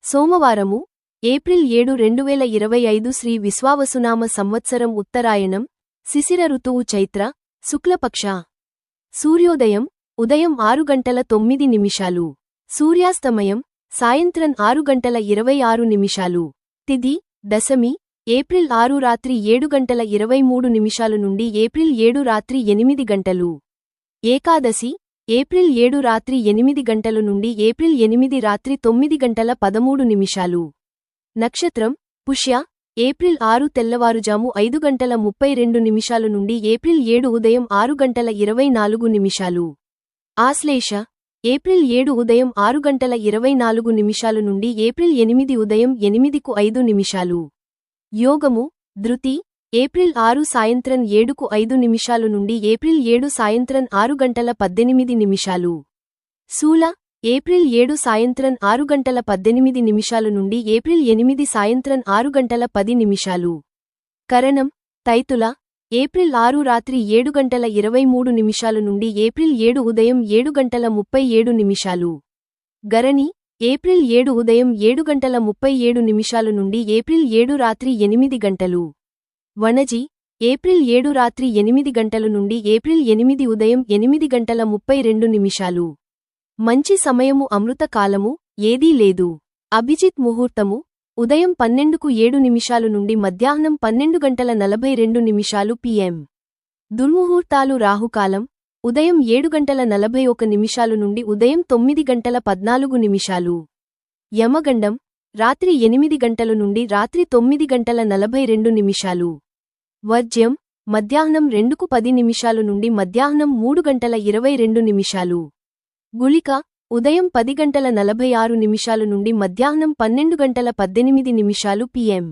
సోమవారము ఏప్రిల్ 7 2025 శ్రీ విశ్వావసునామ సంవత్సరం ఉత్తరాయణం శిశిర ఋతువు చైత్ర శుక్లపక్ష సూర్యోదయం ఉదయం 6:09 సూర్యాస్తమయం సాయంత్రం 6:26 తిథి దశమి ఏప్రిల్ 6 రాత్రి 7:23 నుండి ఏప్రిల్ 7 రాత్రి 8 గంటలు ఏకాదశి ఏప్రిల్ 7 రాత్రి 8 గంటలు నుండి ఏప్రిల్ 8 రాత్రి 9:13 నక్షత్రం పుష్య ఏప్రిల్ 6 తెల్లవారుజాము 5:32 నుండి ఏప్రిల్ 7 ఉదయం 6:24 ఆశ్లేష ఏప్రిల్ 7 ఉదయం 6:24 నుండి ఏప్రిల్ 8 ఉదయం 8:05 యోగము ధృతి ఏప్రిల్ 6 సాయంత్రం 7:05 నుండి ఏప్రిల్ 7 సాయంత్రం 6:18 శూల ఏప్రిల్ 7 సాయంత్రం 6:18 నుండి ఏప్రిల్ 8 సాయంత్రం 6:10 కరణం తైతుల ఏప్రిల్ 6 రాత్రి 7:23 నుండి ఏప్రిల్ 7 ఉదయం 7:37 గరణి ఏప్రిల్ 7 ఉదయం 7:37 నుండి ఏప్రిల్ 7 రాత్రి 8 గంటలు వనజి ఏప్రిల్ 7 రాత్రి 8 గంటలు నుండి ఏప్రిల్ 8 ఉదయం 8:32 మంచి సమయము అమృత కాలము ఏదీ లేదు అభిజిత్ ముహూర్తము ఉదయం 12:07 నుండి మధ్యాహ్నం 12:42 pm దుర్ముహూర్తాలు రాహుకాలం ఉదయం 7:41 నుండి ఉదయం 9:14 యమగండం రాత్రి 8 గంటల నుండి రాత్రి 9:42 వర్జ్యం మధ్యాహ్నం 2:10 నుండి మధ్యాహ్నం 3:22 గుళిక ఉదయం 10:46 నుండి మధ్యాహ్నం 12:18 pm